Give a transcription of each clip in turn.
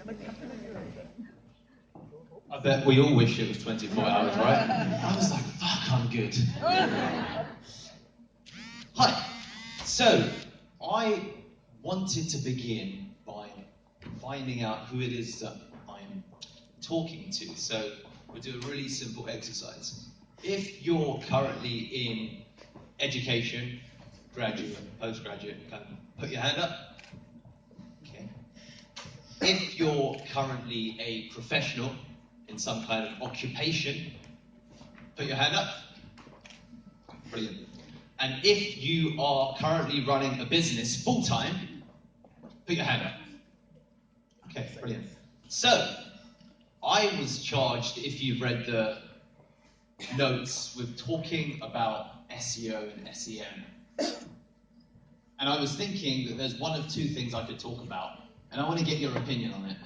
I bet we all wish it was 24 hours, right? I was like, fuck, I'm good. Hi. So, I wanted to begin by finding out who it is that I'm talking to. So, we'll do a really simple exercise. If you're currently in education, graduate, postgraduate, kind of put your hand up. Okay. If you're currently a professional in some kind of occupation, put your hand up. Brilliant. And if you are currently running a business full-time, put your hand up. Okay, brilliant. So, I was charged, if you've read the notes, with talking about SEO and SEM. And I was thinking that there's one of two things I could talk about, and I want to get your opinion on it.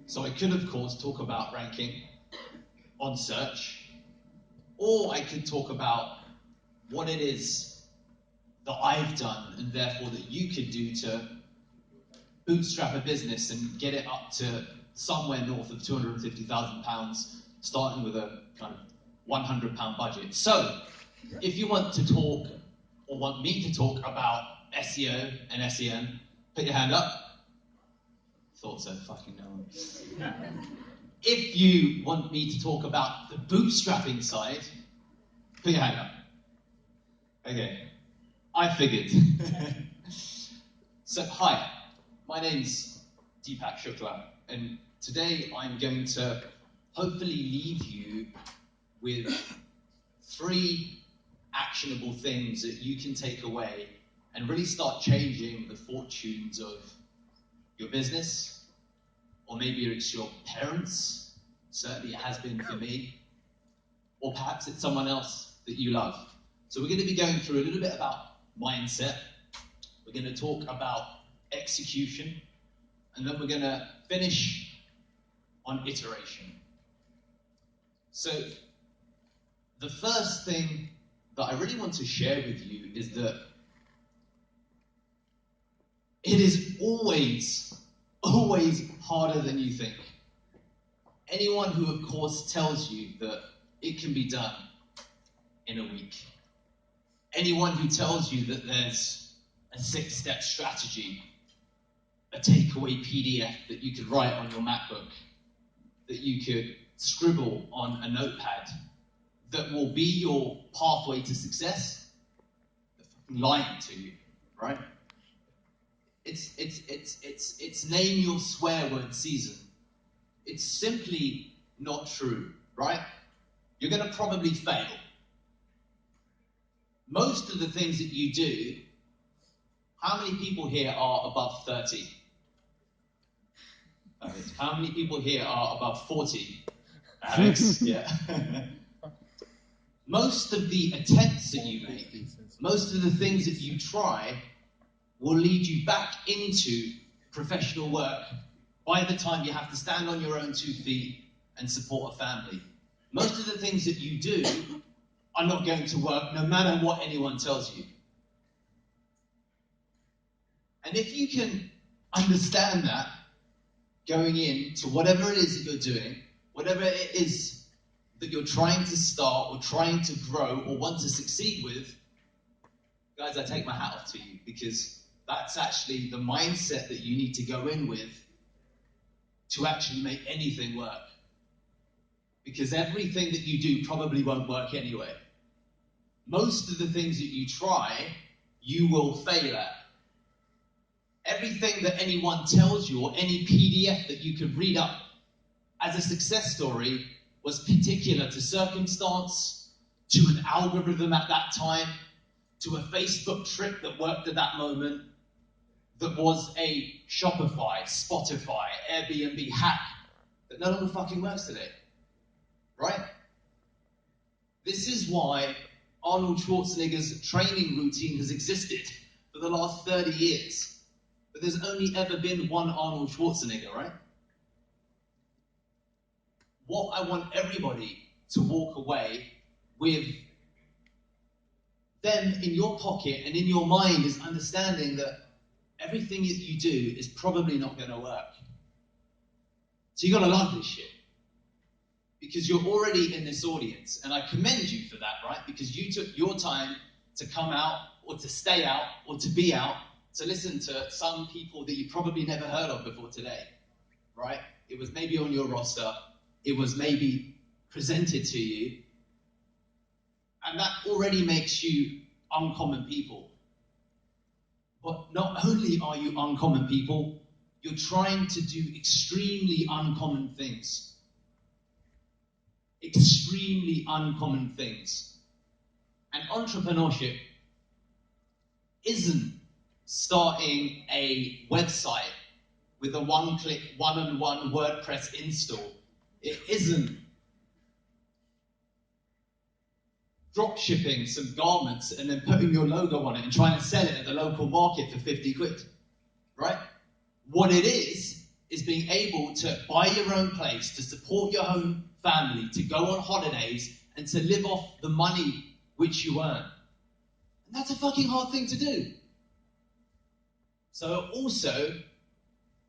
So I could, of course, talk about ranking on search, or I could talk about what it is that I've done and therefore that you could do to bootstrap a business and get it up to somewhere north of £250,000, starting with a kind of £100 budget. So, if you want to talk, or want me to talk about SEO and SEM, put your hand up. Thought so, fucking no one. If you want me to talk about the bootstrapping side, put your hand up. Okay, I figured. So, hi, my name's Deepak Shukla, and today I'm going to hopefully leave you with 3 actionable things that you can take away and really start changing the fortunes of your business, or maybe it's your parents, certainly it has been for me, or perhaps it's someone else that you love. So we're going to be going through a little bit about mindset, we're going to talk about execution, and then we're going to finish on iteration. So the first thing that I really want to share with you is that it is always harder than you think. Anyone who, of course, tells you that it can be done in a week. Anyone who tells you that there's a 6-step strategy, a takeaway PDF that you could write on your MacBook, that you could scribble on a notepad, that will be your pathway to success, they're fucking lying to you, right? It's name your swear word season. It's simply not true, right? You're going to probably fail. Most of the things that you do, how many people here are above 30? How many people here are above 40? Alex, yeah. Most of the attempts that you make, most of the things that you try, will lead you back into professional work by the time you have to stand on your own 2 feet and support a family. Most of the things that you do are not going to work no matter what anyone tells you. And if you can understand that going into whatever it is that you're doing, whatever it is that you're trying to start or trying to grow or want to succeed with, guys, I take my hat off to you, because that's actually the mindset that you need to go in with to actually make anything work. Because everything that you do probably won't work anyway. Most of the things that you try, you will fail at. Everything that anyone tells you, or any PDF that you could read up as a success story, was particular to circumstance, to an algorithm at that time, to a Facebook trick that worked at that moment, that was a Shopify, Spotify, Airbnb hack that no longer fucking works today. Right? This is why Arnold Schwarzenegger's training routine has existed for the last 30 years. But there's only ever been one Arnold Schwarzenegger, right? What I want everybody to walk away with them in your pocket and in your mind is understanding that everything that you do is probably not going to work. So you got to love this shit. Because you're already in this audience. And I commend you for that, right? Because you took your time to come out, or to stay out, or to be out, to listen to some people that you probably never heard of before today, right? It was maybe on your roster. It was maybe presented to you. And that already makes you uncommon people. But not only are you uncommon people, you're trying to do extremely uncommon things. Extremely uncommon things. And entrepreneurship isn't starting a website with a one-click, one-on-one WordPress install. It isn't drop shipping some garments and then putting your logo on it and trying to sell it at the local market for 50 quid, right? What it is being able to buy your own place, to support your own family, to go on holidays, and to live off the money which you earn. And that's a fucking hard thing to do. So I also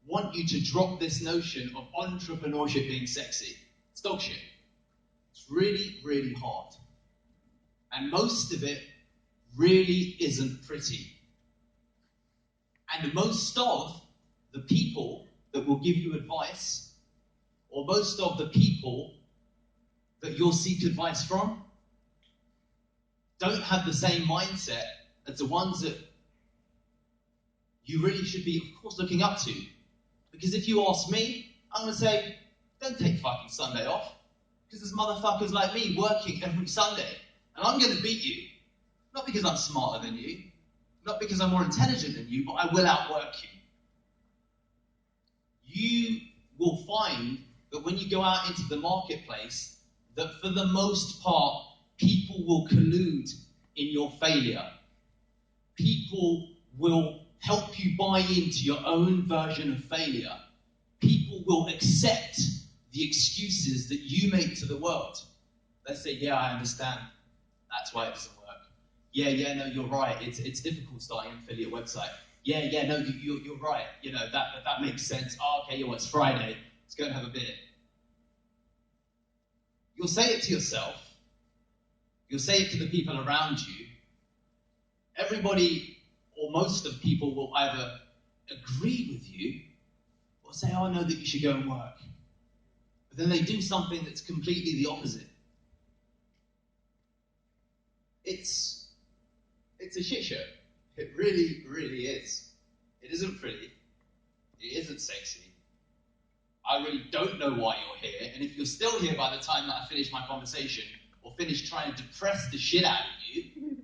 want you to drop this notion of entrepreneurship being sexy. It's dog shit. It's really, really hard. And most of it really isn't pretty. And most of the people that will give you advice, or most of the people that you'll seek advice from, don't have the same mindset as the ones that you really should be, of course, looking up to. Because if you ask me, I'm going to say, don't take fucking Sunday off. Because there's motherfuckers like me working every Sunday. And I'm going to beat you. Not because I'm smarter than you. Not because I'm more intelligent than you, but I will outwork you. You will find that when you go out into the marketplace, that for the most part, people will collude in your failure. People will help you buy into your own version of failure. People will accept the excuses that you make to the world. They say, yeah, I understand. That's why it doesn't work. Yeah, no, you're right. It's difficult starting an affiliate website. Yeah, no, you're right. You know, that makes sense. Oh, okay, it's Friday. Let's go and have a beer. You'll say it to yourself. You'll say it to the people around you. Everybody, or most of people, will either agree with you or say, oh, no, that you should go and work. But then they do something that's completely the opposite. It's a shit show. It really, really is. It isn't pretty. It isn't sexy. I really don't know why you're here, and if you're still here by the time that I finish my conversation, or finish trying to depress the shit out of you,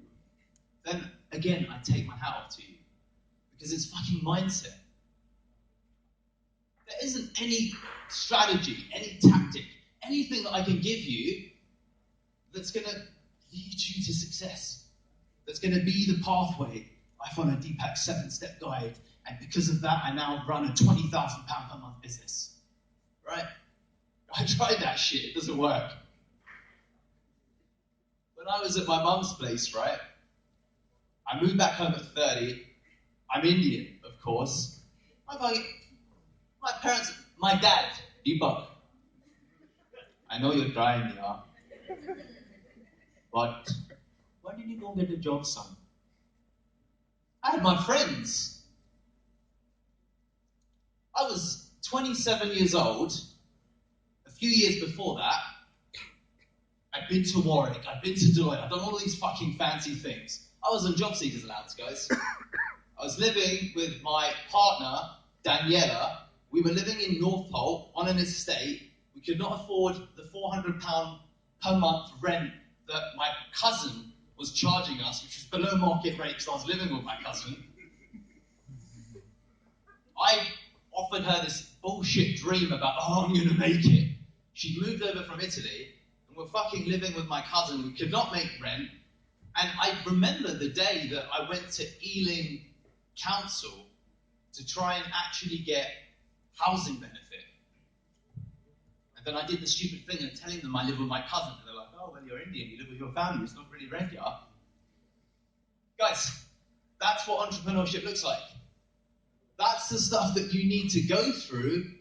then, again, I take my hat off to you. Because it's fucking mindset. There isn't any strategy, any tactic, anything that I can give you that's going to lead you to success. That's going to be the pathway. I follow Deepak's 7-step guide, and because of that, I now run a £20,000 per month business. Right? I tried that shit. It doesn't work. When I was at my mum's place, right? I moved back home at 30. I'm Indian, of course. My parents, my dad, Deepak. I know you're trying, yeah. But why didn't you go get a job, son? I had my friends. I was 27 years old. A few years before that, I'd been to Warwick, I'd been to Deloitte, I'd done all these fucking fancy things. I was on job seekers allowance, guys. I was living with my partner, Daniela. We were living in Northolt on an estate. We could not afford the £400 per month rent that my cousin was charging us, which was below market rate because I was living with my cousin. I offered her this bullshit dream about, I'm going to make it. She moved over from Italy, and we're fucking living with my cousin. We could not make rent. And I remember the day that I went to Ealing Council to try and actually get housing benefit. And then I did the stupid thing of telling them I live with my cousin. And they're like, oh, well, you're Indian, you live with your family, it's not really regular. Guys, that's what entrepreneurship looks like. That's the stuff that you need to go through